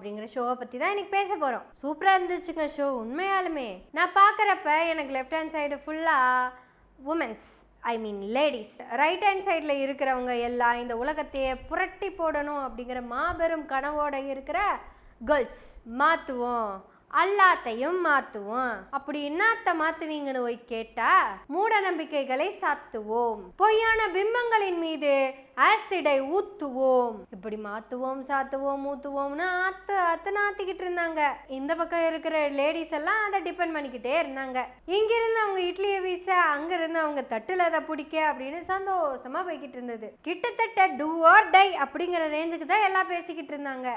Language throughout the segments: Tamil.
அப்படிங்கிற ஷோவை பற்றி தான் இன்னைக்கு பேச போகிறோம். சூப்பராக இருந்துச்சுங்க ஷோ. உண்மையாலுமே நான் பார்க்குறப்ப எனக்கு லெஃப்ட் ஹேண்ட் சைடு ஃபுல்லாக உமன்ஸ், ஐ மீன் லேடிஸ், ரைட் ஹேண்ட் சைடில் இருக்கிறவங்க எல்லாம் இந்த உலகத்தையே புரட்டி போடணும் அப்படிங்கிற மாபெரும் கனவோட இருக்கிற கேர்ள்ஸ். மாற்றுவோம், எல்லாத்தையும் மாற்றுவோம். அப்படி என்னத்த மாற்றுவீங்கன்னு போய் கேட்டா, மூட நம்பிக்கைகளை சாத்துவோம், பொய்யான பிம்பங்களின் மீது ஆசிடை ஊத்துவோம். இப்படி மாற்றுவோம், சாத்துவோம், ஊத்துவோம்னு ஆத்திக்கிட்டு இருந்தாங்க. இந்த பக்கம் இருக்கிற லேடிஸ் எல்லாம் அதை டிபெண்ட் பண்ணிக்கிட்டே இருந்தாங்க. இங்கிருந்து அவங்க இட்லியை வீச, அங்கிருந்து அவங்க தட்டுல அதை பிடிக்க அப்படின்னு சந்தோஷமா போய்கிட்டு இருந்தது. கிட்டத்தட்ட டூ ஆர் டை அப்படிங்கிற ரேஞ்சுக்கு தான் எல்லாம் பேசிக்கிட்டு இருந்தாங்க.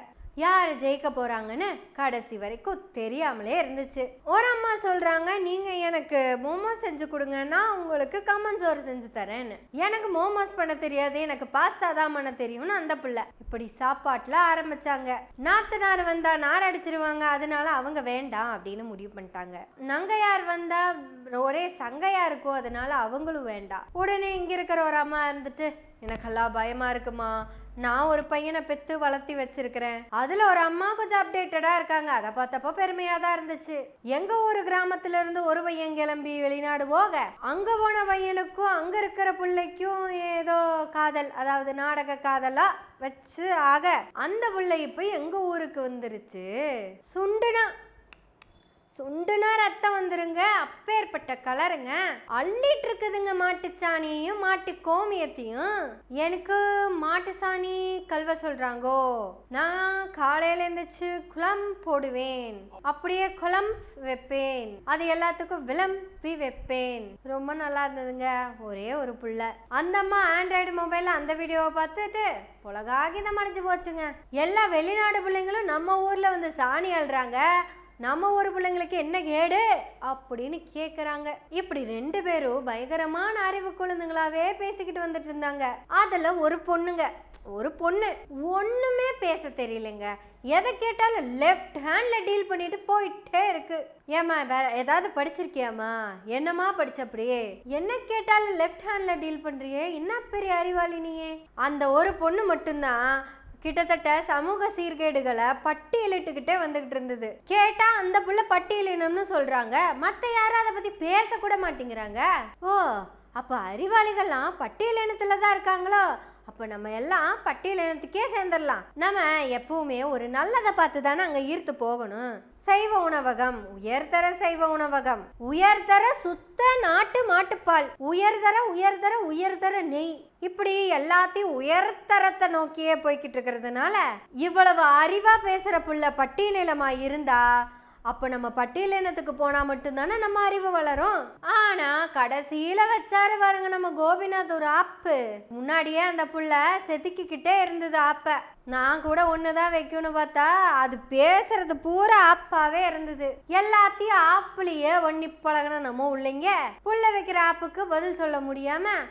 யார் ஜெயிக்க போகிறாங்கன்னு கடைசி வரைக்கும் தெரியாமலே இருந்துச்சு. ஒரு அம்மா சொல்கிறாங்க, நீங்கள் எனக்கு மோமோஸ் செஞ்சு கொடுங்க, நான் உங்களுக்கு கம்மன் சோறு செஞ்சு தரேன்னு. எனக்கு மோமோஸ் பண்ண தெரியாது, எனக்கு பாஸ்தா தான் பண்ண தெரியும்னு அந்த பிள்ளை. இப்படி சாப்பாட்டில் ஆரம்பிச்சாங்க. நாத்தனார் வந்தால் நார் அடிச்சிருவாங்க, அதனால அவங்க வேண்டாம் அப்படின்னு முடிவு பண்ணிட்டாங்க. நங்கையார் வந்தால் ஒரே சங்கையா இருக்கும், அதனால அவங்களும் வேண்டாம். உடனே இங்கே இருக்கிற ஒரு அம்மா இருந்துட்டு, எனக்கெல்லாம் பயமாக இருக்குமா, நான் ஒரு பையனை பெற்று வளர்த்தி வச்சிருக்கிறேன். அதில் ஒரு அம்மா கொஞ்சம் அப்டேட்டடாக இருக்காங்க. அதை பார்த்தப்போ பெருமையாக தான் இருந்துச்சு. எங்கள் ஊர் கிராமத்துல இருந்து ஒரு பையன் கிளம்பி வெளிநாடு போக, அங்கே போன பையனுக்கும் அங்கே இருக்கிற பிள்ளைக்கும் ஏதோ காதல், அதாவது நாடக காதலாக வச்சு ஆக அந்த பிள்ளை இப்போ எங்கள் ஊருக்கு வந்துருச்சு. சுண்டுனா ரத்தம் வந்துருங்க, அப்பேற்பட்ட கலருங்க. அள்ளிட்டு இருக்குதுங்க மாட்டுச்சாணியையும் மாட்டு கோமியத்தையும். எனக்கு மாட்டு சாணி கல்வ சொல்றாங்கோ. நான் காலையில எழுந்திரிச்சு குழம்பு போடுவேன், அப்படியே குழம்பு வைப்பேன், அது எல்லாத்துக்கும் விளம்பி வைப்பேன். ரொம்ப நல்லா இருந்ததுங்க. ஒரே ஒரு புள்ள. அந்த அம்மா ஆண்ட்ராய்டு மொபைல்ல அந்த வீடியோவை பார்த்துட்டு உலகாகிதம் அடைஞ்சு போச்சுங்க. எல்லா வெளிநாடு பிள்ளைங்களும் நம்ம ஊர்ல வந்து சாணி அள்ளுறாங்க, நம்ம ஒரு பிள்ளைங்களுக்கு என்ன கேடு அப்படின்னு கேட்குறாங்க. இப்படி ரெண்டு பேரும் பயங்கரமான அறிவு குழந்தைங்களாவே பேசிக்கிட்டு வந்துட்டு இருந்தாங்க. அதில் ஒரு பொண்ணு ஒன்றுமே பேச தெரியலைங்க. எதை கேட்டாலும் லெஃப்ட் ஹேண்டில் டீல் பண்ணிட்டு போயிட்டே இருக்கு. ஏம்மா வேற ஏதாவது படிச்சிருக்கியாம்மா? என்னம்மா படிச்ச? அப்படியே என்ன கேட்டாலும் லெஃப்ட் ஹேண்டில் டீல் பண்ணுறியே, என்ன பெரிய அறிவாளி நீயே. அந்த ஒரு பொண்ணு மட்டும்தான் கிட்டத்தட்ட சமூக சீர்கேடுகளை பட்டியலிட்டுக்கிட்டே வந்துகிட்டு இருந்தது. கேட்டா அந்த புள்ள பட்டியலினம்னு சொல்றாங்க, மற்ற யாரும் அதை பத்தி பேசக்கூட மாட்டேங்கிறாங்க. ஓ, அப்ப அறிவாளிகள்லாம் பட்டியல் இனத்துல தான் இருக்காங்களோ? அப்ப நம்ம எல்லாம் பட்டியல் இனத்துக்கே சேர்ந்துடலாம். நம்ம எப்பவுமே ஒரு நல்லதை பார்த்து தானே அங்க ஈர்த்து போகணும். சைவ உணவகம், உயர்தர சைவ உணவகம், உயர்தர சுத்த நாட்டு மாட்டுப்பால், உயர்தர நெய், இப்படி எல்லாத்தையும் உயர்தரத்தை நோக்கியே போய்கிட்டு இருக்கிறதுனால இவ்வளவு அறிவா பேசுற புள்ள பட்டியலினமா இருந்தா அப்போ நம்ம பட்டியலினத்துக்கு போனால் மட்டும்தானே நம்ம அறிவு வளரும். ஆனால் கடைசியில் வச்சாரு பாருங்க நம்ம கோபிநாத் ஒரு ஆப்பு. முன்னாடியே அந்த புள்ள செதுக்கிக்கிட்டே இருந்தது ஆப்பை. நான் கூட ஒன்று தான் வைக்கணும்னு பார்த்தா அது பேசுறது பூரா ஆப்பாவே இருந்தது. எல்லாத்தையும் ஆப்புலேயே ஒன்னி பழகின நம்ம உள்ளைங்க புள்ள வைக்கிற ஆப்புக்கு பதில் சொல்ல முடியாமல்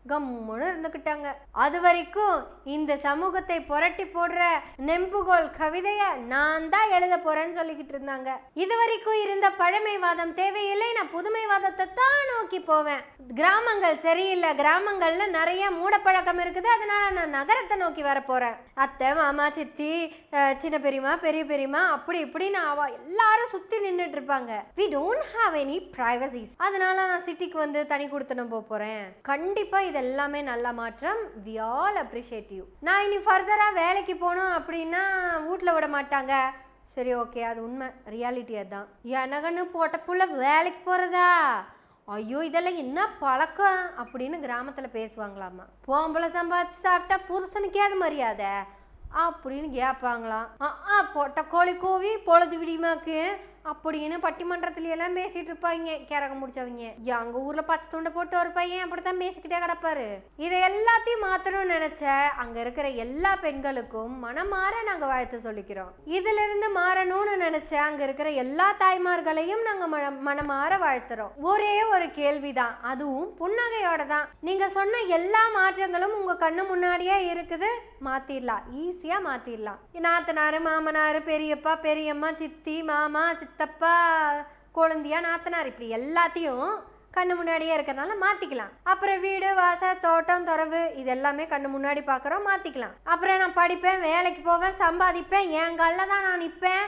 கம்முன்னு இருந்துக்கிட்டாங்க. அது வரைக்கும் இந்த சமூகத்தை புரட்டி போடுற நெம்புகோல் கவிதைய நான் தான் எழுத போறேன்னு சொல்லிக்கிட்டு இருந்தாங்க. இது வரைக்கும் இருந்த பழமைவாதம் தேவையில்லை, நான் புதுமைவாதத்தை தான் நோக்கி போவேன். கிராமங்கள் சரியில்லை, கிராமங்கள்ல நிறைய மூடப்பழக்கம் இருக்குது, அதனால நான் நகரத்தை நோக்கி வர போறேன். அத்தை, மாமா, சித்தி, சின்ன பெரியமா, பெரிய பெரியமா, அப்படி இப்படின்னு எல்லாரும் சுத்தி நின்றுட்டு இருப்பாங்க. we don't have any privacies. அதனால நான் சிட்டிக்கு வந்து தனி கொடுத்தனும் போறேன். கண்டிப்பா இதெல்லாமே நல்ல மாற்றம். we all appreciate you. நான் இனி ஃபர்தராக வேலைக்கு போகணும் அப்படின்னா வீட்டில் விட மாட்டாங்க. சரி, ஓகே, அது உண்மை, ரியாலிட்டி அதுதான். எனக்குன்னு போட்ட புள்ள வேலைக்கு போகிறதா? ஐயோ, இதெல்லாம் என்ன பழக்கம் அப்படின்னு கிராமத்தில் பேசுவாங்களாமா. பொம்பளை சம்பாதிச்சு சாப்பிட்டா புருஷனுக்கே அது மரியாதை அப்படின்னு கேட்பாங்களாம். பொட்ட கோழி கோவி பொழுது விடியுமாக்கு அப்படின்னு பட்டிமன்றத்துல எல்லாம் பேசிட்டு இருப்பாங்க கேரக முடிச்சவங்க. எங்க ஊர்ல பச்சை துண்டை போட்டு ஒரு பையன் அப்படித்தான் பேசிக்கிட்டே கிடப்பாரு. இதை எல்லாத்தையும் மாத்தணும்னு நினைச்ச அங்க இருக்கிற எல்லா பெண்களுக்கும் மனமாற நாங்க வாழ்த்து சொல்லிக்கிறோம். இதுல இருந்து மாறணும்னு நினைச்ச அங்க இருக்கிற எல்லா தாய்மார்களையும் நாங்க மனமாற வாழ்த்துறோம். ஒரே ஒரு கேள்விதான், அதுவும் புன்னகையோட தான். நீங்க சொன்ன எல்லா மாற்றங்களும் உங்க கண்ணு முன்னாடியே இருக்குது, மாத்திரலாம், ஈஸியா மாத்திரலாம். நாத்தனாரு, மாமனாரு, பெரியப்பா, பெரியம்மா, சித்தி, மாமா, சித்தப்பா, குழந்தையா, நாத்தனார், இப்படி எல்லாத்தையும் கண்ணு முன்னாடியே இருக்கிறனால மாற்றிக்கலாம். அப்புறம் வீடு வாசல் தோட்டம் துறவு இது எல்லாமே கண்ணு முன்னாடி பார்க்குறோம், மாற்றிக்கலாம். அப்புறம் நான் படிப்பேன், வேலைக்கு போவேன், சம்பாதிப்பேன், என் காலில் தான் நான் நிற்பேன்.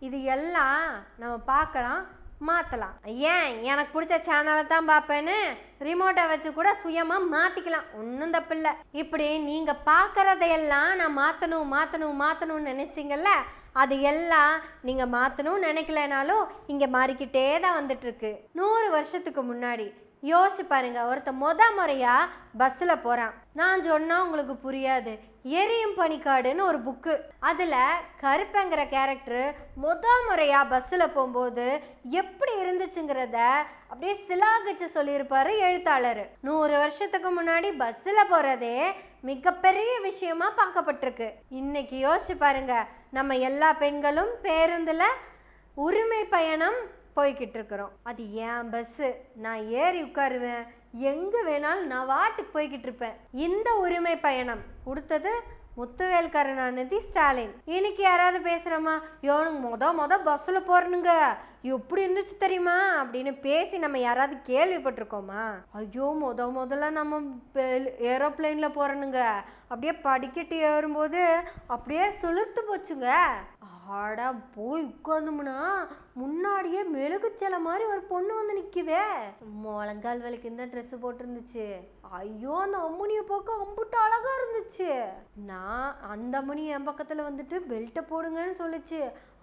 இது எல்லாம் நம்ம பார்க்கலாம், மாற்றலாம். ஏன் எனக்கு பிடிச்ச சேனலை தான் பார்ப்பேன்னு ரிமோட்டை வச்சு கூட சுயமாக மாற்றிக்கலாம், ஒன்றும் தப்பில்லை. இப்படி நீங்கள் பார்க்குறதையெல்லாம் நான் மாற்றணும்னு நினச்சிங்கல்ல, அது எல்லாம் நீங்கள் மாற்றணும்னு நினைக்கலனாலும் இங்கே மாறிக்கிட்டே தான் வந்துட்டுருக்கு. 100 வருஷத்துக்கு முன்னாடி யோசிச்சு பாருங்க, ஒருத்த முறையாக பஸ்ஸில் போகிறான். நான் சொன்னால் உங்களுக்கு புரியாது. எரியும் பனிக்காடுன்னு ஒரு புக்கு, அதில் கருப்பங்கிற கேரக்டரு முறையாக பஸ்ஸில் போகும்போது எப்படி இருந்துச்சுங்கிறத அப்படியே சிலாகிச்சு சொல்லியிருப்பாரு எழுத்தாளர். 100 வருஷத்துக்கு முன்னாடி பஸ்ஸில் போகிறதே மிகப்பெரிய விஷயமா பார்க்கப்பட்டிருக்கு. இன்னைக்கு யோசிச்சு பாருங்க, நம்ம எல்லா பெண்களும் பேருந்தில் உரிமை பயணம் போய்கிட்டு இருக்கிறோம். அது என் பஸ்ஸு, நான் ஏறி உட்காருவேன், எங்கே வேணாலும் நான் வாட்டுக்கு போய்கிட்டு இருப்பேன். இந்த உரிமை பயணம் கொடுத்தது முத்துவேல் கருணாநிதி ஸ்டாலின். இன்னைக்கு யாராவது பேசுகிறோமா, யோனுங்க பஸ்ஸில் போகிறனுங்க எப்படி இருந்துச்சு தெரியுமா அப்படின்னு பேசி நம்ம யாராவது கேள்விப்பட்டிருக்கோமா? ஐயோ முதல்ல நம்ம ஏரோப்ளைனில் போகிறனுங்க, அப்படியே படிக்கட்டு ஏறும்போது அப்படியே சுளுத்து போச்சுங்க. ஆடா போய் உட்காந்தோம்னா முன்னாடியே மெழுகுச்சலை மாதிரி ஒரு பொண்ணு வந்து நிற்குதே, முழங்கால் வலிக்கு இந்த ட்ரெஸ்ஸு போட்டிருந்துச்சு. ஐயோ அந்த அம்முனியை பார்க்க அம்புட்டு அழகா இருந்துச்சு. நான் அந்த அம்முனி என் பக்கத்தில் வந்துட்டு பெல்ட்டை போடுங்கன்னு சொல்லிச்சு.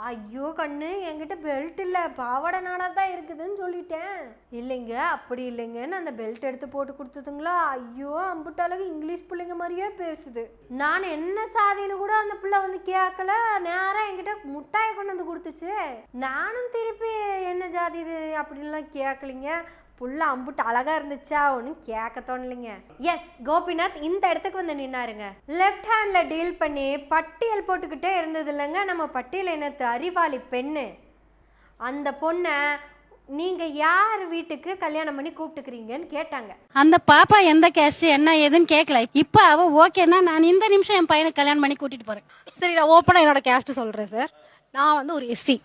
ஐயோ கண்ணு என்கிட்ட பெல்ட் இல்லை, பாவாடை நாடா தான் இருக்குதுன்னு சொல்லிட்டேன். இல்லைங்க அப்படி இல்லைங்கன்னு அந்த பெல்ட் எடுத்து போட்டு கொடுத்ததுங்களா. ஐயோ அம்புட்டு அழகு இங்கிலீஷ் பிள்ளைங்க மாதிரியே பேசுது. நான் என்ன சாதின்னு கூட அந்த பிள்ளை வந்து கேட்கல, நேராக என்கிட்ட முட்டாயை கொண்டு வந்து கொடுத்துச்சு. நானும் திருப்பி என்ன ஜாதி இது அப்படின்லாம் கேட்கலிங்க, புள்ள அம்புட்டு அழகா இருந்துச்சா ஒன்றும் கேட்க தோணலைங்க. எஸ் கோபிநாத் இந்த இடத்துக்கு வந்து நின்னாருங்க. லெஃப்ட் ஹேண்ட்ல டீல் பண்ணி பட்டியல் போட்டுக்கிட்டே இருந்தது இல்லைங்க நம்ம பட்டியல் இனத்து அறிவாளி பெண்ணு. அந்த பொண்ணை நீங்க யார் வீட்டுக்கு கல்யாணம் பண்ணி கூப்பிட்டுக்கிறீங்கன்னு கேட்டாங்க. அந்த பாப்பா எந்த கேஸ்ட் என்ன ஏதுன்னு கேட்கல. இப்ப அவ ஓகேன்னா நான் இந்த நிமிஷம் என் பையனுக்கு கல்யாணம் பண்ணி கூட்டிட்டு போறேன். சரி நான் ஓப்பனா என்னோட கேஸ்ட் சொல்றேன் சார். நான் வந்து ஒரு எஸ்சி,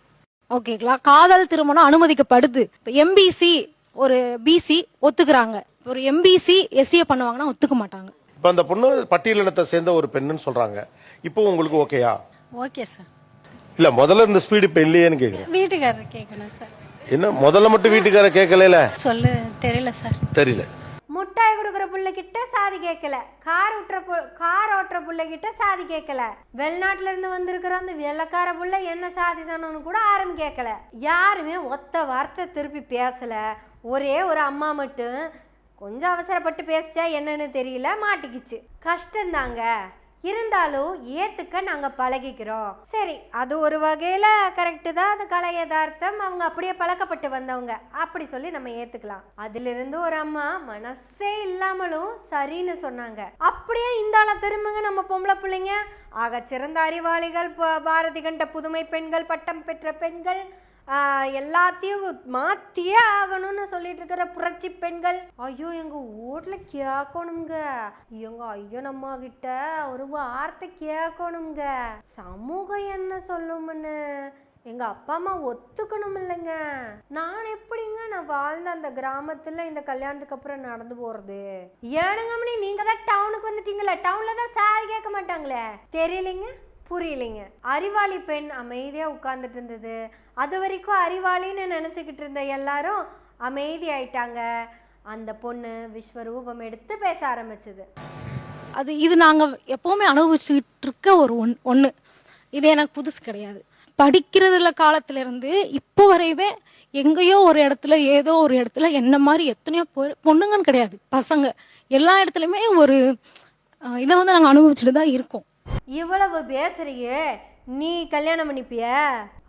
ஓகேங்களா. காதல் திருமணம் அனுமதிக்கப்படுது. இப்போ எம்பிசி ஒரு பிசி ஒத்துக்குறாங்க, ஒரு எம்பிசி எஸ்சியை பண்ணுவாங்கன்னா ஒத்துக்க மாட்டாங்க. இப்போ அந்த பொண்ணு பட்டியலினத்தை சேர்ந்த ஒரு பெண்ணுன்னு சொல்றாங்க. இப்போ உங்களுக்கு ஓகேயா? Okay sir. இல்ல முதல்ல இந்த ஸ்பீடு இப்ப இல்லையேன்னு கேக்குறேன். வீட்டுக்காரர் கேட்கணும் சார். என்ன முதல்ல மட்டும் வீட்டுக்காரர் கேட்கல? சொல்லு தெரியல சார். தெரியல. முட்டாய் கொடுக்குற பிள்ளைகிட்ட சாதி கேட்கல, கார் ஓட்டுற பிள்ளைகிட்ட சாதி கேட்கல, வெளிநாட்டுல இருந்து வந்திருக்கிற அந்த வெள்ளக்கார புள்ள என்ன சாதி சொன்னு கூட யாரும் கேட்கல. யாருமே ஒத்த வார்த்தை திருப்பி பேசல. ஒரே ஒரு அம்மா மட்டும் கொஞ்சம் அவசரப்பட்டு பேசிச்சா என்னன்னு தெரியல, மாட்டிக்கிச்சு. கஷ்டம்தாங்க, இருந்தாலும் ஏத்துக்க நாங்க பழகிக்கிறோம். சரி அது ஒரு வகையில கரெக்டு தான், அது கலை யதார்த்தம், அவங்க அப்படியே பழக்கப்பட்டு வந்தவங்க அப்படி சொல்லி நம்ம ஏத்துக்கலாம். அதுல இருந்து ஒரு அம்மா மனசே இல்லாமலும் சரின்னு சொன்னாங்க. அப்படியே இந்த ஆள திரும்புங்க நம்ம பொம்பளை பிள்ளைங்க ஆக சிறந்த அறிவாளிகள், பாரதி கண்ட புதுமை பெண்கள், பட்டம் பெற்ற பெண்கள், எல்லாத்தையும் மாத்தியே ஆகணும்னு சொல்லிட்டு இருக்கிற புரட்சி பெண்கள். ஐயோ எங்க வீட்டுல கேட்கணுங்க, எங்க ஐயோ நம்ம கிட்ட ஒரு வார்த்தை கேட்கணுங்க. சமூகம் என்ன சொல்லும்னு எங்க அப்பா அம்மா ஒத்துக்கணும் இல்லைங்க. நான் எப்படிங்க நான் வாழ்ந்த அந்த கிராமத்துல இந்த கல்யாணத்துக்கு அப்புறம் நடந்து போறது? ஏனுங்கம்மணி நீங்க தான் டவுனுக்கு வந்துட்டீங்களே, டவுன்ல தான் சாதி கேட்க மாட்டாங்களே, தெரியலைங்க புரியலைங்க. அறிவாளி பெண் அமைதியா உட்கார்ந்துட்டு இருந்தது. அது வரைக்கும் அறிவாளின்னு நினைச்சுக்கிட்டு இருந்த எல்லாரும் அமைதி ஆயிட்டாங்க. அந்த பொண்ணு விஸ்வரூபம் எடுத்து பேச ஆரம்பிச்சது. இது நாங்க எப்பவுமே அனுபவிச்சுட்டு இருக்க ஒரு ஒண்ணு. இது எனக்கு புதுசு கிடையாது. படிக்கிறதுல காலத்துல இருந்து இப்போ வரையவே எங்கேயோ ஒரு இடத்துல ஏதோ ஒரு இடத்துல என்ன மாதிரி எத்தனையோ பொண்ணுங்கன்னு கிடையாது, பசங்க எல்லா இடத்துலயுமே ஒரு இதை வந்து நாங்க அனுபவிச்சுட்டு தான் இருக்கோம். இவ்வளவு பேசுறியே, நீ கல்யாணம் பண்ணிப்பிய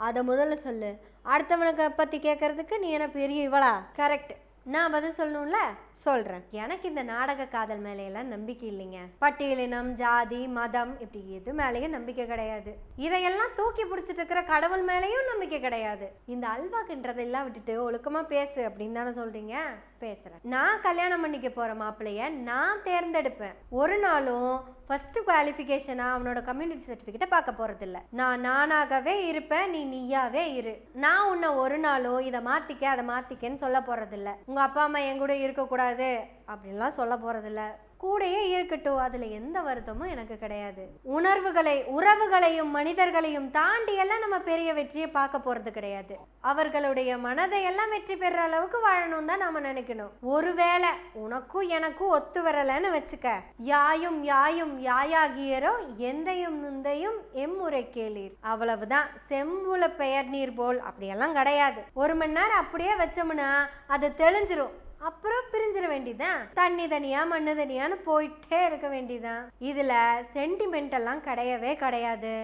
அதை முதல்ல சொல்லு. அடுத்தவனுக்கு பத்தி கேட்கறதுக்கு நீ என்ன பெரிய இவளா? கரெக்ட். நான் பதில் சொல்லணும்ல, சொல்றேன். எனக்கு இந்த நாடக காதல் மேலையெல்லாம் நம்பிக்கை இல்லைங்க. பட்டியலினம், ஜாதி, மதம் இப்படி எது மேலேயும் நம்பிக்கை கிடையாது. இதையெல்லாம் தூக்கி பிடிச்சிட்டு இருக்கிற கடவுள் மேலேயும் நம்பிக்கை கிடையாது. இந்த அல்வாக்குன்றதெல்லாம் விட்டுட்டு ஒழுக்கமா பேசு அப்படின்னு தானே சொல்றீங்க. பேசுறேன். நான் கல்யாணம் பண்ணிக்க போற மாப்பிள்ளைய நான் தேர்ந்தெடுப்பேன். ஒரு நாளும் ஃபர்ஸ்ட் குவாலிஃபிகேஷனா அவனோட கம்யூனிட்டி சர்டிஃபிகேட்டை பார்க்க போறது இல்லை. நான் நானாகவே இருப்பேன், நீ நீயாவே இரு. நான் உன்னை ஒரு நாளும் இதை மாத்திக்க அதை மாத்திக்கன்னு சொல்ல போறது இல்லை. உங்க அப்பா அம்மா என் கூட இருக்கக்கூடாது அப்படின்லாம் சொல்ல போறதில்ல. கூடயே இருக்கட்டும், அதுல எந்த வருத்தமும் எனக்கு கிடையாது. உறவுகளையும் மனிதர்களையும் தாண்டி எல்லாம் நம்ம பெரிய வெற்றியை பார்க்க போறது கிடையாது. அவர்களுடைய மனதை எல்லாம் வெற்றி பெற அளவுக்கு வாழணும் தான் நாம நினைக்கணும். ஒருவேளை உனக்கும் எனக்கும் ஒத்து வரலன்னு வச்சுக்க, யாயும் யாயாகியரோ எந்தையும் நுந்தையும் எம்முறை கேளீர், அவ்வளவுதான். செம்புல பெயர் நீர் போல் அப்படியெல்லாம் கிடையாது. 1 மணி நேரம் அப்படியே வச்சோம்னா அது தெளிஞ்சிரும், அப்புறம் பிரிஞ்சிட வேண்டியதான். தண்ணி தனியா மண்ணு தனியான்னு போயிட்டே இருக்க வேண்டியதான். இதுல சென்டிமெண்ட் எல்லாம் கிடையவே கிடையாது.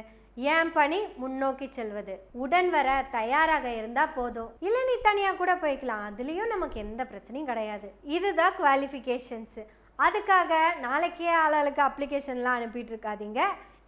என் பணி முன்னோக்கி செல்வது. உடன் வர தயாராக இருந்தா போதும், இல்ல நீ தனியா கூட போய்க்கலாம், அதுலயும் நமக்கு எந்த பிரச்சனையும் கிடையாது. இதுதான் குவாலிஃபிகேஷன்ஸ். அதுக்காக நாளைக்கே ஆளுக்கு அப்ளிகேஷன்லாம் அனுப்பிட்டு இருக்காதீங்க,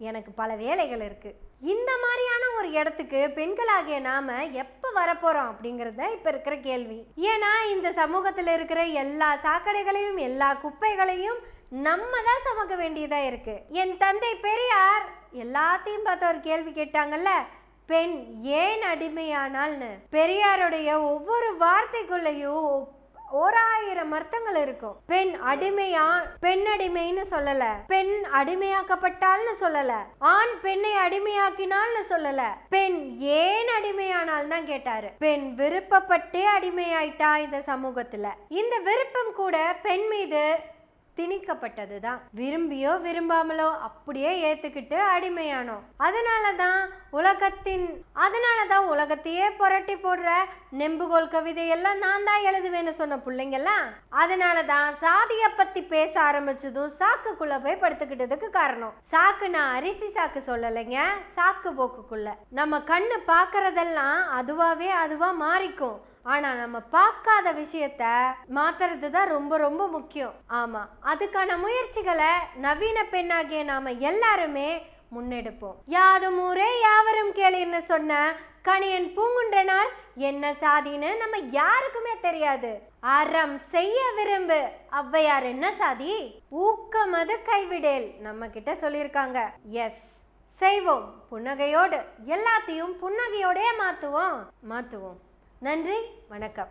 எனக்கு பல வேலைகள் இருக்கு. இந்த மாதிரியான ஒரு இடத்துக்கு பெண்களாகிய நாம எப்ப வரப்போறோம் அப்படிங்கறத இப்ப இருக்கிற கேள்வி. ஏன்னா இந்த சமூகத்துல இருக்கிற எல்லா சாக்கடைகளையும் எல்லா குப்பைகளையும் நம்ம தான் சுமக்க வேண்டியதா இருக்கு. என் தந்தை பெரியார் எல்லாத்தையும் பார்த்து ஒரு கேள்வி கேட்டாங்கல்ல, பெண் ஏன் அடிமையானால்னு. பெரியாருடைய ஒவ்வொரு வார்த்தைக்குள்ளேயும் 1000 அர்த்தங்கள் இருக்கும். பெண் அடிமைன்னு சொல்லல, பெண் அடிமையாக்கப்பட்டால்னு சொல்லல, ஆண் பெண்ணை அடிமையாக்கினால்னு சொல்லல, பெண் ஏன் அடிமையானால் தான் கேட்டாரு. பெண் விருப்பப்பட்டே அடிமையாயிட்டா இந்த சமூகத்துல. இந்த விருப்பம் கூட பெண் மீது திணிக்கப்பட்டதுதான். விரும்பியோ விரும்பாமலோ அப்படியே ஏத்துக்கிட்டு அடிமையானோம். அதனாலதான் உலகத்தையே புரட்டி போடுற நெம்புகோல் கவிதையெல்லாம் நான் தான் எழுதுவேன்னு சொன்ன பிள்ளைங்கெல்லாம் அதனாலதான் சாதிய பத்தி பேச ஆரம்பிச்சதும் சாக்குக்குள்ள போய் படுத்துக்கிட்டதுக்கு காரணம். சாக்குனா அரிசி சாக்கு சொல்லலைங்க, சாக்கு போக்குக்குள்ள. நம்ம கண்ணு பாக்குறதெல்லாம் அதுவா மாறிக்கும். ஆனா நம்ம பார்க்காத விஷயத்த மாத்துறது தான் ரொம்ப ரொம்ப முக்கியம். ஆமா, அதுக்கான முயற்சிகளை நவீன பெண்ணாகிய நாம எல்லாருமே முன்னெடுப்போம். யாதும் ஊரே யாவரும் கேளீர்னு சொன்ன கணியன் பூங்குன்றனார் என்ன சாதின்னு நம்ம யாருக்குமே தெரியாது. அறம் செய்ய விரும்பு, ஔவையார் என்ன சாதி? ஊக்கமது கைவிடேல் நம்ம கிட்ட சொல்லியிருக்காங்க. எஸ், செய்வோம் புன்னகையோடு. எல்லாத்தையும் புன்னகையோடே மாத்துவோம். நன்றி, வணக்கம்.